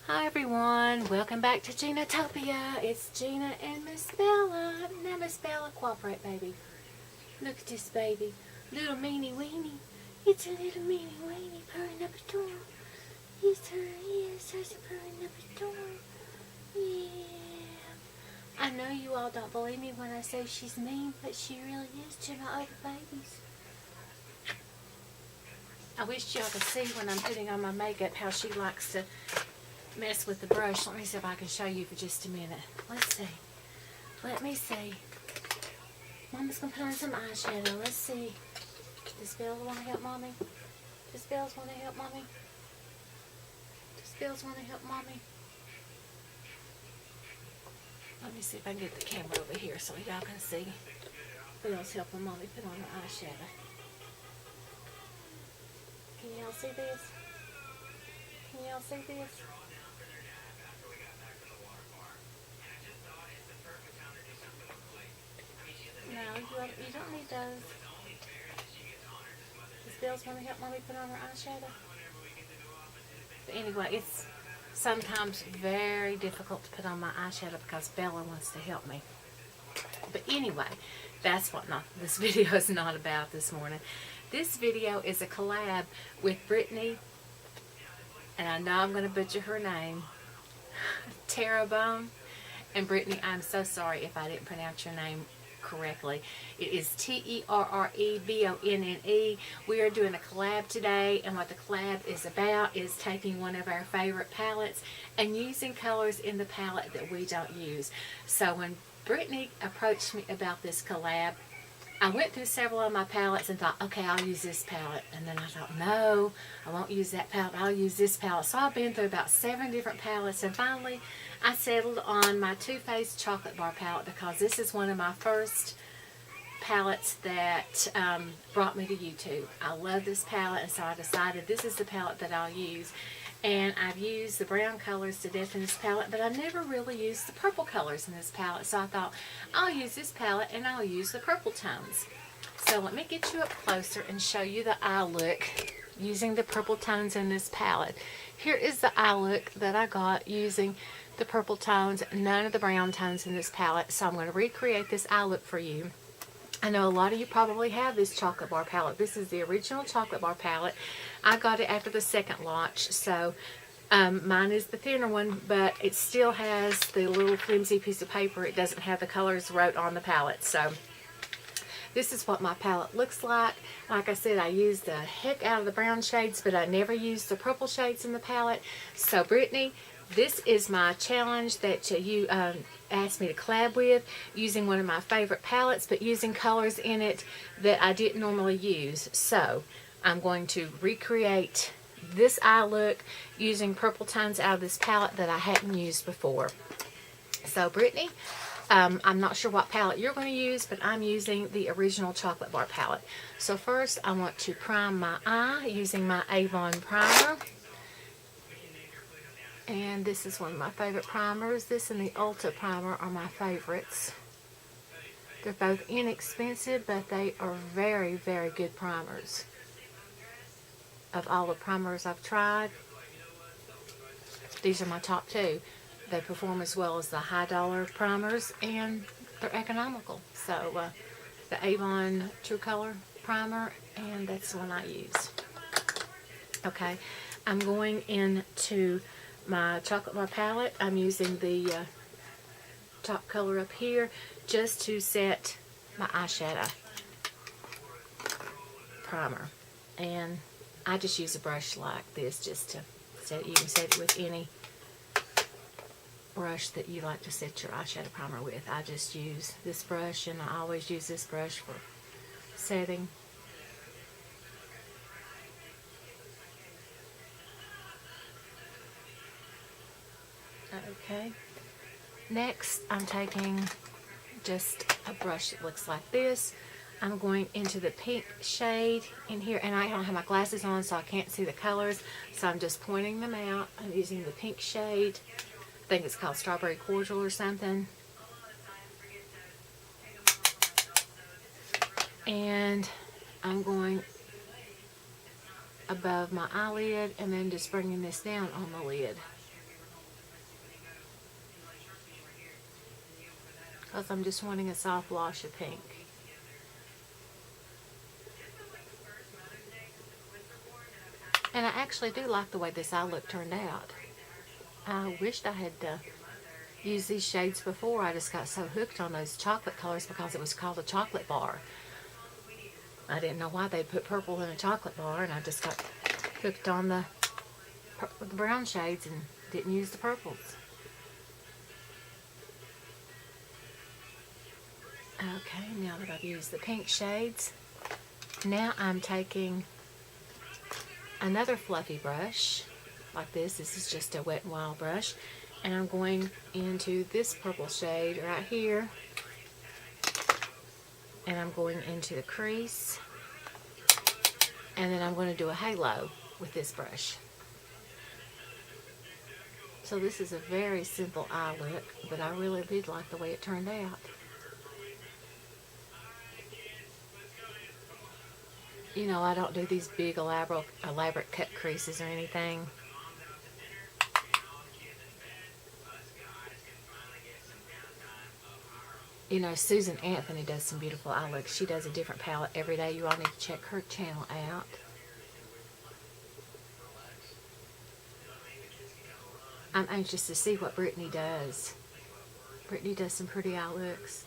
Hi everyone, welcome back to Ginatopia. It's Gina and Miss Bella. Now Miss Bella, cooperate baby. Look at this baby. Little meanie weenie. It's a little meanie weenie purring up a storm. Yes, there's a purring up a storm. Yeah. I know you all don't believe me when I say she's mean, but she really is to my other babies. I wish y'all could see when I'm putting on my makeup how she likes to mess with the brush. Let me see if I can show you for just a minute. Let's see. Let me see. Mama's gonna put on some eyeshadow. Let's see. Does Bells want to help Mommy? Does Bells want to help Mommy? Does Bells want to help Mommy? Let me see if I can get the camera over here so y'all can see. Bells helping Mommy put on her eyeshadow. Can y'all see this? Can y'all see this? No, you don't need those. Does Bells want to help Mommy put on her eyeshadow? But anyway, it's sometimes very difficult to put on my eyeshadow because Bella wants to help me. But anyway, that's what this video is not about this morning. This video is a collab with Brittany, and I know I'm going to butcher her name, Terrebonne. And Brittany, I'm so sorry if I didn't pronounce your name correctly. It is Terrebonne. We are doing a collab today, and what the collab is about is taking one of our favorite palettes and using colors in the palette that we don't use. So when Brittany approached me about this collab, I went through several of my palettes and thought, okay, I'll use this palette. And then I thought, no, I won't use that palette. I'll use this palette. So I've been through about 7 different palettes, and finally I settled on my Too Faced Chocolate Bar palette because this is one of my first palettes that brought me to YouTube. I love this palette, and so I decided this is the palette that I'll use. And I've used the brown colors to death in this palette, but I never really used the purple colors in this palette. So I thought, I'll use this palette and I'll use the purple tones. So let me get you up closer and show you the eye look using the purple tones in this palette. Here is the eye look that I got using the purple tones, none of the brown tones in this palette. So I'm going to recreate this eye look for you. I know a lot of you probably have this chocolate bar palette. This is the original chocolate bar palette. I got it after the second launch, so mine is the thinner one, but it still has the little flimsy piece of paper. It doesn't have the colors wrote on the palette. So this is what my palette looks like. Like I said, I used the heck out of the brown shades, but I never used the purple shades in the palette. So Brittany, this is my challenge that you asked me to collab with, using one of my favorite palettes, but using colors in it that I didn't normally use. So I'm going to recreate this eye look using purple tones out of this palette that I hadn't used before. So Brittany, I'm not sure what palette you're going to use, but I'm using the original chocolate bar palette. So first I want to prime my eye using my Avon primer. And this is one of my favorite primers. This and the Ulta primer are my favorites. They're both inexpensive, but they are very, very good primers. Of all the primers I've tried, these are my top 2. They perform as well as the high dollar primers, and they're economical. So the Avon True Color primer, and that's the one I use. Okay, I'm going into my chocolate bar palette. I'm using the top color up here just to set my eyeshadow primer. And I just use a brush like this just to set it. You can set it with any brush that you like to set your eyeshadow primer with. I just use this brush, and I always use this brush for setting. Okay, next I'm taking just a brush that looks like this. I'm going into the pink shade in here, and I don't have my glasses on, so I can't see the colors, so I'm just pointing them out. I'm using the pink shade. I think it's called Strawberry Cordial or something. And I'm going above my eyelid and then just bringing this down on the lid. because I'm just wanting a soft wash of pink. And I actually do like the way this eye look turned out. I wished I had used these shades before. I just got so hooked on those chocolate colors because it was called a chocolate bar. I didn't know why they'd put purple in a chocolate bar, and I just got hooked on the brown shades and didn't use the purples. Okay, now that I've used the pink shades, now I'm taking another fluffy brush like this. This is just a Wet n Wild brush, and I'm going into this purple shade right here, and I'm going into the crease, and then I'm going to do a halo with this brush. So this is a very simple eye look, but I really did like the way it turned out. You know, I don't do these big elaborate cut creases or anything. You know, Susan Anthony does some beautiful eye looks. She does a different palette every day. You all need to check her channel out. I'm anxious to see what Brittany does. Brittany does some pretty eye looks.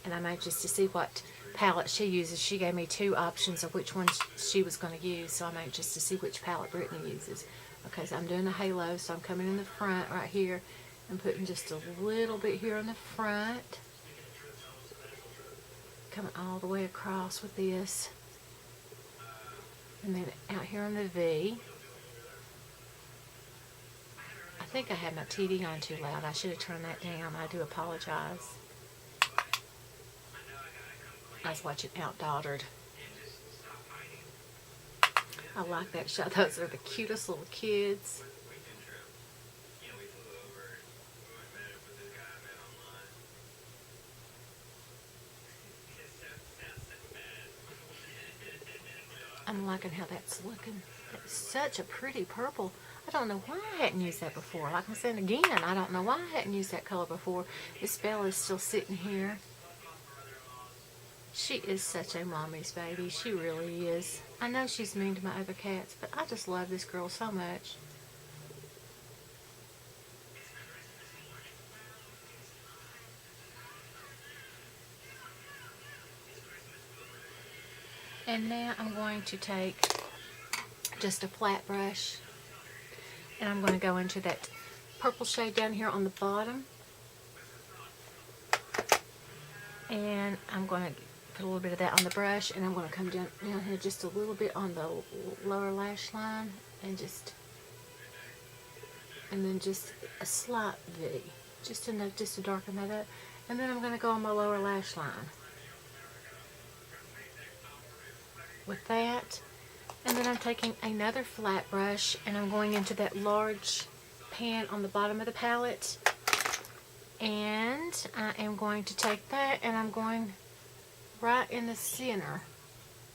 And I'm anxious to see what palette she uses. She gave me 2 options of which one she was going to use, so I'm anxious to see which palette Brittany uses. Okay, so I'm doing a halo, so I'm coming in the front right here and putting just a little bit here on the front. Coming all the way across with this. And then out here on the V. I think I had my TD on too loud. I should have turned that down. I do apologize. I was watching Outdaughtered. I like that shot. Those are the cutest little kids. I'm liking how that's looking. It's such a pretty purple. I don't know why I hadn't used that before. Like I said again, I don't know why I hadn't used that color before. This Bella is still sitting here. She is such a mommy's baby. She really is. I know she's mean to my other cats, but I just love this girl so much. And now I'm going to take just a flat brush, and I'm going to go into that purple shade down here on the bottom. And I'm going to put a little bit of that on the brush, and I'm going to come down here just a little bit on the lower lash line, and then just a slight V, just enough just to darken that up. And then I'm going to go on my lower lash line with that. And then I'm taking another flat brush, and I'm going into that large pan on the bottom of the palette, and I am going to take that, and I'm going right in the center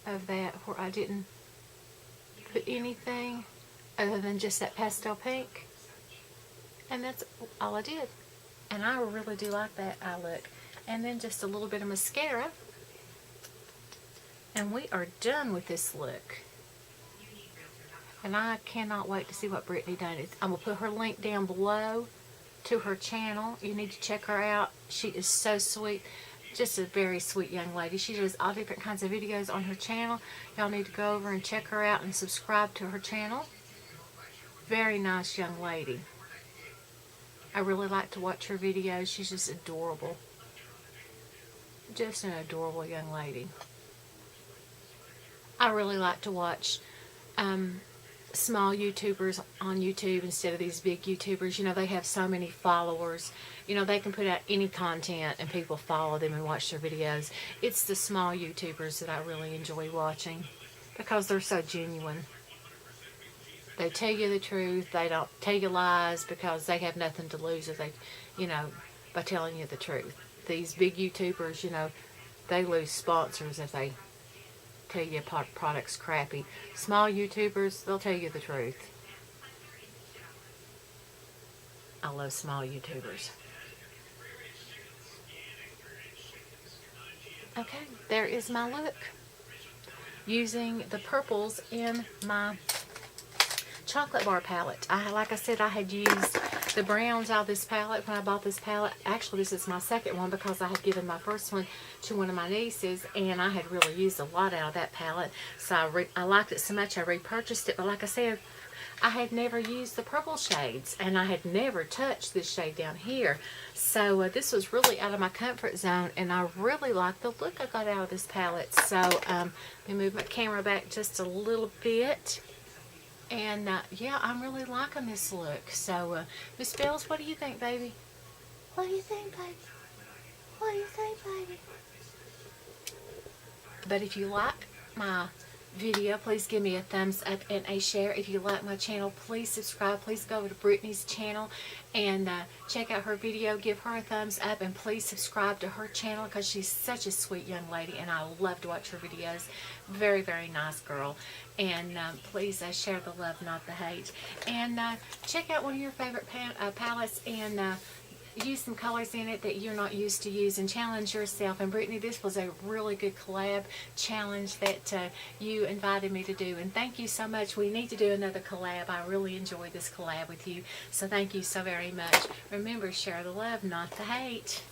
of that where I didn't put anything other than just that pastel pink, and that's all I did. And I really do like that eye look. And then just a little bit of mascara, and we are done with this look. And I cannot wait to see what Brittany done. I'm going to put her link down below to her channel. You need to check her out. She is so sweet. Just a very sweet young lady. She does all different kinds of videos on her channel. Y'all need to go over and check her out and subscribe to her channel. Very nice young lady. I really like to watch her videos. She's just adorable. Just an adorable young lady. I really like to watch small YouTubers on YouTube instead of these big YouTubers. You know, they have so many followers. You know, they can put out any content and people follow them and watch their videos. It's the small YouTubers that I really enjoy watching because they're so genuine. They tell you the truth. They don't tell you lies because they have nothing to lose if they, you know, by telling you the truth. These big YouTubers, you know, they lose sponsors if they tell you a product's crappy. Small YouTubers, they'll tell you the truth. I love small YouTubers. Okay, there is my look using the purples in my chocolate bar palette. Like I said, I had used the browns out of this palette when I bought this palette. Actually, this is my second one because I had given my first one to one of my nieces, and I had really used a lot out of that palette. So I liked it so much I repurchased it. But like I said, I had never used the purple shades, and I had never touched this shade down here. So this was really out of my comfort zone, and I really liked the look I got out of this palette. So let me move my camera back just a little bit. And yeah, I'm really liking this look. So Miss Bells, what do you think, baby? What do you think, baby? What do you think, baby? But if you like my video, please give me a thumbs up and a share. If you like my channel, please subscribe. Please go over to Brittany's channel and check out her video. Give her a thumbs up, and please subscribe to her channel because she's such a sweet young lady, and I love to watch her videos. Very, very nice girl. And please share the love, not the hate. And check out one of your favorite palettes and use some colors in it that you're not used to using. Challenge yourself. And Brittany, this was a really good collab challenge that you invited me to do. And thank you so much. We need to do another collab. I really enjoyed this collab with you. So thank you so very much. Remember, share the love, not the hate.